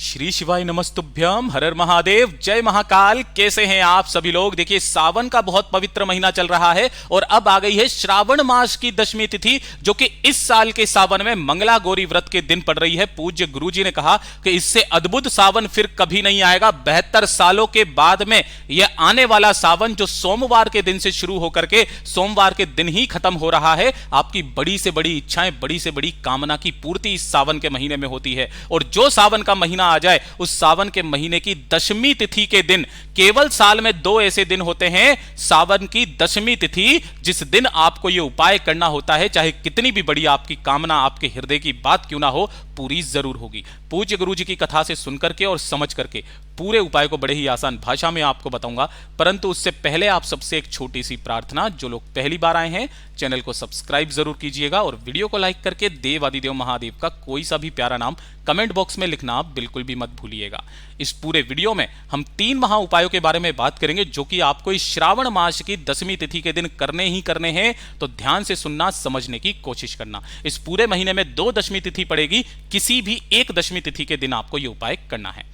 श्री शिवाय नमस्तुभ्यम, हर हर महादेव, जय महाकाल। कैसे हैं आप सभी लोग। देखिए, सावन का बहुत पवित्र महीना चल रहा है और अब आ गई है श्रावण मास की दशमी तिथि, जो कि इस साल के सावन में मंगला गौरी व्रत के दिन पड़ रही है। पूज्य गुरुजी ने कहा कि इससे अद्भुत सावन फिर कभी नहीं आएगा। 72 सालों के बाद में यह आने वाला सावन, जो सोमवार के दिन से शुरू होकर के सोमवार के दिन ही खत्म हो रहा है, आपकी बड़ी से बड़ी इच्छाएं, बड़ी से बड़ी कामना की पूर्ति इस सावन के महीने में होती है। और जो सावन का महीना आ जाए, उस सावन के महीने की दशमी तिथि के दिन, केवल साल में 2 ऐसे दिन होते हैं, सावन की दशमी तिथि, जिस दिन आपको यह उपाय करना होता है, चाहे कितनी भी बड़ी आपकी कामना, आपके हृदय की बात क्यों ना हो, पूरी जरूर होगी। पूज्य गुरुजी की कथा से सुनकर के और समझ करके पूरे उपाय को बड़े ही आसान भाषा में आपको बताऊंगा। परंतु उससे पहले आप सबसे एक छोटी सी प्रार्थना, जो लोग पहली बार आए हैं चैनल को सब्सक्राइब जरूर कीजिएगा और वीडियो को लाइक करके देवादिदेव महादेव का कोई सा भी प्यारा नाम कमेंट बॉक्स में लिखना आप बिल्कुल भी मत भूलिएगा। इस पूरे वीडियो में हम 3 महा उपायों के बारे में बात करेंगे, जो कि आपको इस श्रावण मास की दशमी तिथि के दिन करने ही करने हैं। तो ध्यान से सुनना, समझने की कोशिश करना। इस पूरे महीने में 2 दशमी तिथि पड़ेगी, किसी भी एक दशमी तिथि के दिन आपको यह उपाय करना है।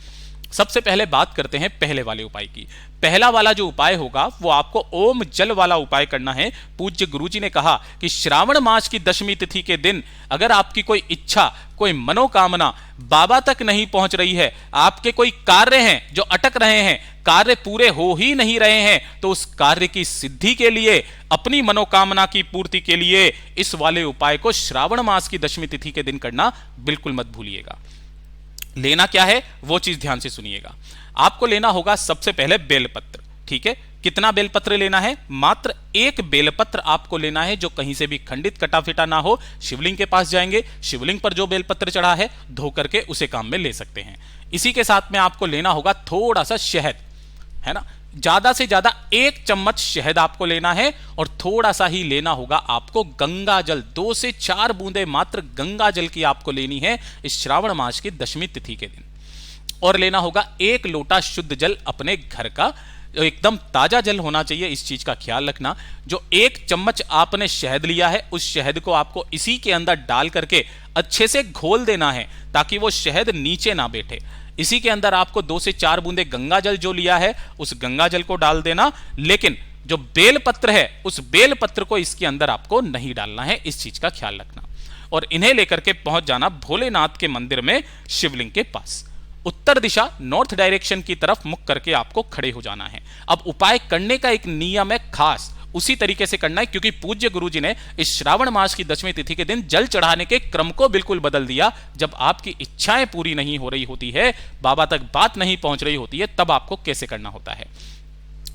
सबसे पहले बात करते हैं पहले वाले उपाय की। पहला वाला जो उपाय होगा वो आपको ओम जल वाला उपाय करना है। पूज्य गुरुजी ने कहा कि श्रावण मास की दशमी तिथि के दिन अगर आपकी कोई इच्छा, कोई मनोकामना बाबा तक नहीं पहुंच रही है, आपके कोई कार्य हैं जो अटक रहे हैं, कार्य पूरे हो ही नहीं रहे हैं, तो उस कार्य की सिद्धि के लिए, अपनी मनोकामना की पूर्ति के लिए इस वाले उपाय को श्रावण मास की दशमी तिथि के दिन करना बिल्कुल मत भूलिएगा। लेना क्या है वो चीज ध्यान से सुनिएगा। आपको लेना होगा सबसे पहले बेलपत्र। ठीक है, कितना बेलपत्र लेना है? मात्र 1 बेलपत्र आपको लेना है, जो कहीं से भी खंडित कटा फिटा ना हो। शिवलिंग के पास जाएंगे, शिवलिंग पर जो बेलपत्र चढ़ा है धो करके उसे काम में ले सकते हैं। इसी के साथ में आपको लेना होगा थोड़ा सा शहद, है ना। ज्यादा से ज्यादा 1 चम्मच शहद आपको लेना है और थोड़ा सा ही लेना होगा आपको गंगा जल। 2 से 4 बूंदे मात्र गंगा जल की आपको लेनी है इस श्रावण मास की दशमी तिथि के दिन। और लेना होगा 1 लोटा शुद्ध जल अपने घर का, एकदम ताजा जल होना चाहिए, इस चीज का ख्याल रखना। जो 1 चम्मच आपने शहद लिया है, उस शहद को आपको इसी के अंदर डाल करके अच्छे से घोल देना है, ताकि वो शहद नीचे ना बैठे। इसी के अंदर आपको 2 से 4 बूंदे गंगा जल जो लिया है, उस गंगा जल को डाल देना। लेकिन जो बेलपत्र है, उस बेलपत्र को इसके अंदर आपको नहीं डालना है, इस चीज का ख्याल रखना। और इन्हें लेकर के पहुंच जाना भोलेनाथ के मंदिर में, शिवलिंग के पास। उत्तर दिशा, नॉर्थ डायरेक्शन की तरफ मुख करके आपको खड़े हो जाना है। अब उपाय करने का एक नियम है खास, उसी तरीके से करना है, क्योंकि पूज्य गुरुजी ने इस श्रावण मास की दशमी तिथि के दिन जल चढ़ाने के क्रम को बिल्कुल बदल दिया। जब आपकी इच्छाएं पूरी नहीं हो रही होती है, बाबा तक बात नहीं पहुंच रही होती है, तब आपको कैसे करना होता है।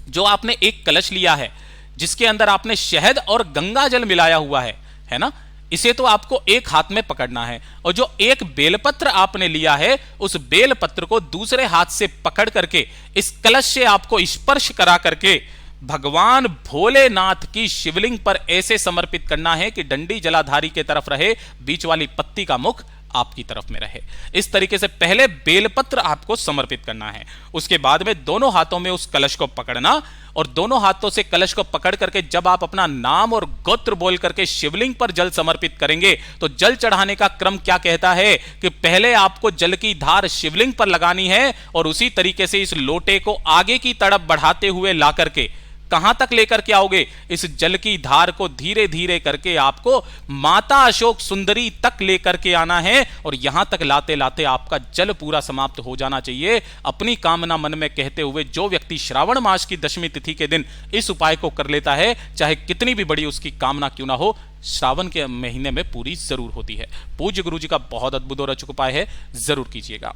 जो आपने एक कलश लिया है, जिसके अंदर आपने शहद और गंगा जल मिलाया हुआ है ना, इसे तो आपको एक हाथ में पकड़ना है। और जो 1 बेलपत्र आपने लिया है, उस बेलपत्र को दूसरे हाथ से पकड़ करके इस कलश से आपको स्पर्श करा करके भगवान भोलेनाथ की शिवलिंग पर ऐसे समर्पित करना है कि डंडी जलाधारी के तरफ रहे, बीच वाली पत्ती का मुख आपकी तरफ में रहे। इस तरीके से पहले बेलपत्र आपको समर्पित करना है। उसके बाद में दोनों हाथों में उस कलश को पकड़ना और दोनों हाथों से कलश को पकड़ करके जब आप अपना नाम और गोत्र बोल करके शिवलिंग पर जल समर्पित करेंगे, तो जल चढ़ाने का क्रम क्या कहता है कि पहले आपको जल की धार शिवलिंग पर लगानी है और उसी तरीके से इस लोटे को आगे की तरफ बढ़ाते हुए ला करके कहां तक लेकर के आओगे? इस जल की धार को धीरे धीरे करके आपको माता अशोक सुंदरी तक लेकर के आना है और यहां तक लाते लाते आपका जल पूरा समाप्त हो जाना चाहिए। अपनी कामना मन में कहते हुए जो व्यक्ति श्रावण मास की दशमी तिथि के दिन इस उपाय को कर लेता है, चाहे कितनी भी बड़ी उसकी कामना क्यों ना हो, श्रावण के महीने में पूरी जरूर होती है। पूज्य गुरुजी का बहुत अद्भुत और अचूक उपाय है, जरूर कीजिएगा।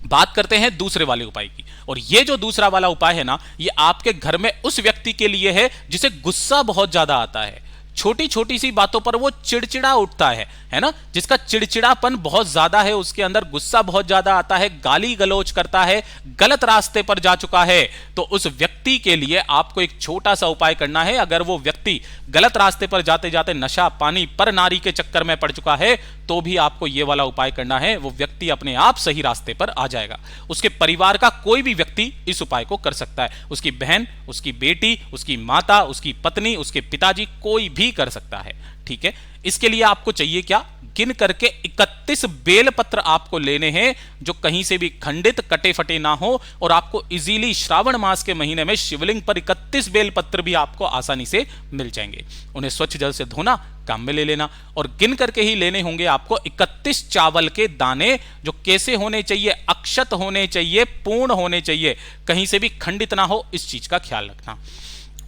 बात करते हैं दूसरे वाले उपाय की। और ये जो दूसरा वाला उपाय है ना, ये आपके घर में उस व्यक्ति के लिए है जिसे गुस्सा बहुत ज्यादा आता है, छोटी छोटी सी बातों पर वो चिड़चिड़ा उठता है ना, जिसका चिड़चिड़ापन बहुत ज्यादा है, उसके अंदर गुस्सा बहुत ज्यादा आता है, गाली गलौज करता है, गलत रास्ते पर जा चुका है। तो उस व्यक्ति के लिए आपको एक छोटा सा उपाय करना है। अगर वो व्यक्ति गलत रास्ते पर जाते जाते नशा पानी पर नारी के चक्कर में पड़ चुका है, तो भी आपको ये वाला उपाय करना है। वो व्यक्ति अपने आप सही रास्ते पर आ जाएगा। उसके परिवार का कोई भी व्यक्ति इस उपाय को कर सकता है, उसकी बहन, उसकी बेटी, उसकी माता, उसकी पत्नी, उसके पिताजी, कोई भी कर सकता है। ठीक है, इसके लिए आपको चाहिए क्या? गिन करके 31 बेलपत्र आपको लेने हैं जो कहीं से भी खंडित कटे फटे ना हो, और आपको इजीली श्रावण मास के महीने में शिवलिंग पर 31 बेलपत्र भी आपको आसानी से मिल जाएंगे। उन्हें स्वच्छ जल से धोना, काम में ले लेना, और गिन करके ही लेने होंगे आपको 31 चावल के दाने, जो कैसे होने चाहिए, अक्षत होने चाहिए, पूर्ण होने चाहिए, कहीं से भी खंडित ना हो, इस चीज का ख्याल रखना।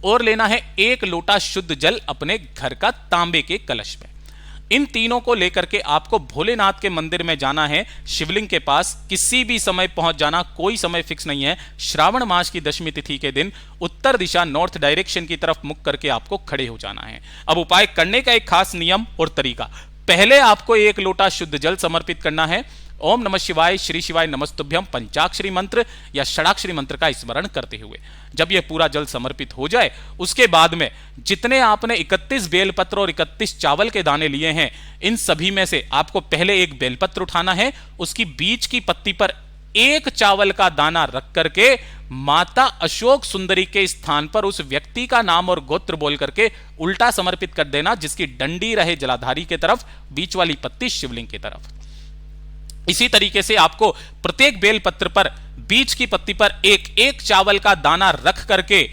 और लेना है 1 लोटा शुद्ध जल अपने घर का तांबे के कलश में। इन तीनों को लेकर के आपको भोलेनाथ के मंदिर में जाना है, शिवलिंग के पास किसी भी समय पहुंच जाना, कोई समय फिक्स नहीं है। श्रावण मास की दशमी तिथि के दिन उत्तर दिशा नॉर्थ डायरेक्शन की तरफ मुख करके आपको खड़े हो जाना है। अब उपाय करने का एक खास नियम और तरीका, पहले आपको 1 लोटा शुद्ध जल समर्पित करना है। ओम नमः शिवाय, श्री शिवाय नमस्तुभ्यम पंचाक्षरी मंत्र या षडाक्षरी मंत्र का स्मरण करते हुए जब यह पूरा जल समर्पित हो जाए, उसके बाद में जितने आपने 31 बेलपत्र और 31 चावल के दाने लिए हैं, इन सभी में से आपको पहले एक बेलपत्र उठाना है, उसकी बीच की पत्ती पर 1 चावल का दाना रख करके माता अशोक सुंदरी के स्थान पर उस व्यक्ति का नाम और गोत्र बोल करके उल्टा समर्पित कर देना, जिसकी डंडी रहे जलाधारी के तरफ, बीच वाली पत्ती शिवलिंग की तरफ। इसी तरीके से आपको प्रत्येक बेलपत्र पर बीच की पत्ती पर 1-1 चावल का दाना रख करके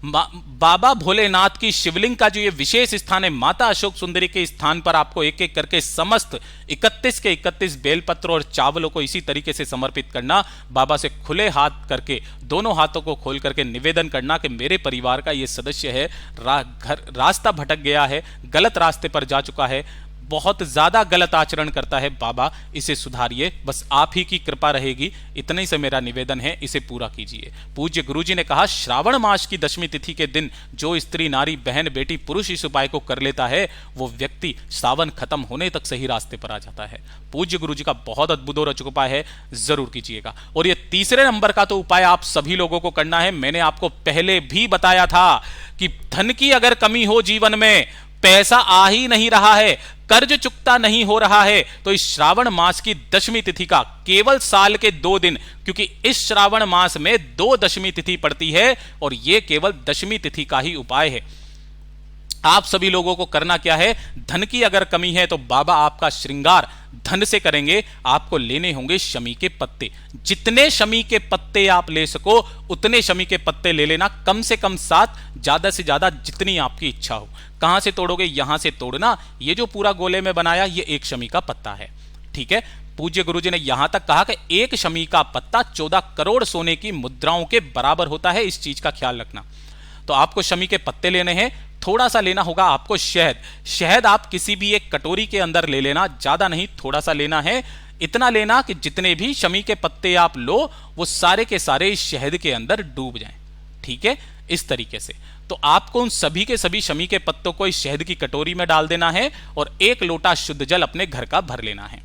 बाबा भोलेनाथ की शिवलिंग का जो ये विशेष स्थान है, माता अशोक सुंदरी के स्थान पर आपको एक एक करके समस्त 31 के 31 बेलपत्र और चावलों को इसी तरीके से समर्पित करना। बाबा से खुले हाथ करके, दोनों हाथों को खोल करके निवेदन करना कि मेरे परिवार का ये सदस्य है, रास्ता भटक गया है, गलत रास्ते पर जा चुका है, बहुत ज्यादा गलत आचरण करता है, बाबा इसे सुधारिए, बस आप ही की कृपा रहेगी, इतने से मेरा निवेदन है, इसे पूरा कीजिए। पूज्य गुरुजी ने कहा, श्रावण मास की दशमी तिथि के दिन जो स्त्री, नारी, बहन, बेटी, पुरुष इस उपाय को कर लेता है, वो व्यक्ति सावन खत्म होने तक सही रास्ते पर आ जाता है। पूज्य गुरुजी का बहुत अद्भुत और अचूक उपाय है, जरूर कीजिएगा। और ये तीसरे नंबर का तो उपाय आप सभी लोगों को करना है। मैंने आपको पहले भी बताया था कि धन की अगर कमी हो, जीवन में पैसा आ ही नहीं रहा है, कर्ज चुकता नहीं हो रहा है, तो इस श्रावण मास की दशमी तिथि का केवल साल के 2 दिन, क्योंकि इस श्रावण मास में 2 दशमी तिथि पड़ती है और यह केवल दशमी तिथि का ही उपाय है। आप सभी लोगों को करना क्या है, धन की अगर कमी है तो बाबा आपका श्रृंगार धन से करेंगे। आपको लेने होंगे शमी के पत्ते, जितने शमी के पत्ते आप ले सको उतने शमी के पत्ते ले लेना, कम से कम 7, ज्यादा से ज्यादा जितनी आपकी इच्छा हो। कहां से तोड़ोगे, यहां से तोड़ना। ये जो पूरा गोले में बनाया, ये 1 शमी का पत्ता है, ठीक है। पूज्य गुरुजी ने यहां तक कहा कि 1 शमी का पत्ता 14 करोड़ सोने की मुद्राओं के बराबर होता है, इस चीज का ख्याल रखना। तो आपको शमी के पत्ते लेने हैं, थोड़ा सा लेना होगा आपको शहद। शहद आप किसी भी एक कटोरी के अंदर ले लेना, ज्यादा नहीं, थोड़ा सा लेना है। इतना लेना कि जितने भी शमी के पत्ते आप लो, वो सारे के सारे इस शहद के अंदर डूब जाएं, ठीक है, इस तरीके से। तो आपको उन सभी के सभी शमी के पत्तों को इस शहद की कटोरी में डाल देना है और 1 लोटा शुद्ध जल अपने घर का भर लेना है।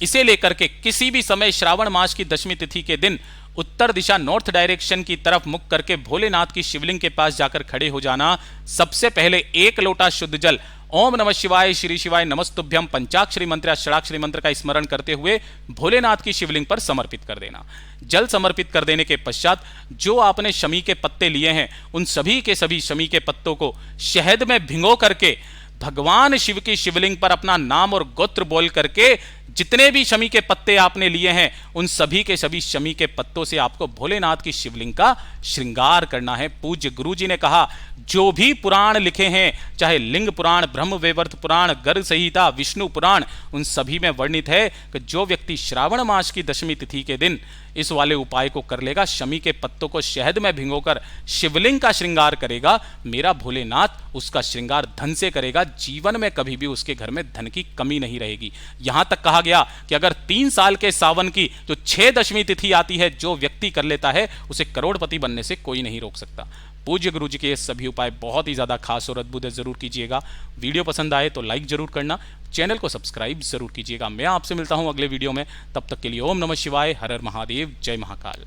इसे लेकर के किसी भी समय श्रावण मास की दशमी तिथि के दिन उत्तर दिशा नॉर्थ डायरेक्शन की तरफ मुख करके भोलेनाथ की शिवलिंग के पास जाकर खड़े हो जाना। सबसे पहले 1 लोटा शुद्ध जल ओम नमः शिवाय, श्री शिवाय नमस्तुभ्यम पंचाक्षरी मंत्र या षडाक्षरी मंत्र का स्मरण करते हुए भोलेनाथ की शिवलिंग पर समर्पित कर देना। जल समर्पित कर देने के पश्चात जो आपने शमी के पत्ते लिए हैं, उन सभी के सभी शमी के पत्तों को शहद में भिगो करके भगवान शिव की शिवलिंग पर अपना नाम और गोत्र बोल करके जितने भी शमी के पत्ते आपने लिए हैं, उन सभी के सभी शमी के पत्तों से आपको भोलेनाथ की शिवलिंग का श्रृंगार करना है। पूज्य गुरुजी ने कहा, जो भी पुराण लिखे हैं, चाहे लिंग पुराण, ब्रह्म वैवर्त पुराण, गर्ग संहिता, विष्णु पुराण, उन सभी में वर्णित है कि जो व्यक्ति श्रावण मास की दशमी तिथि के दिन इस वाले उपाय को कर लेगा, शमी के पत्तों को शहद में भिगोकर शिवलिंग का श्रृंगार करेगा, मेरा भोलेनाथ उसका श्रृंगार धन से करेगा। जीवन में कभी भी उसके घर में धन की कमी नहीं रहेगी। यहां तक कहा गया कि अगर 3 साल के सावन की जो 6 दशमी तिथि आती है, जो व्यक्ति कर लेता है, उसे करोड़पति बनने से कोई नहीं रोक सकता। पूज्य गुरुजी के ये सभी उपाय बहुत ही ज्यादा खास और अद्भुत है, जरूर कीजिएगा। वीडियो पसंद आए तो लाइक जरूर करना, चैनल को सब्सक्राइब जरूर कीजिएगा। मैं आपसे मिलता हूं अगले वीडियो में, तब तक के लिए ओम नमः शिवाय, हर हर महादेव, जय महाकाल।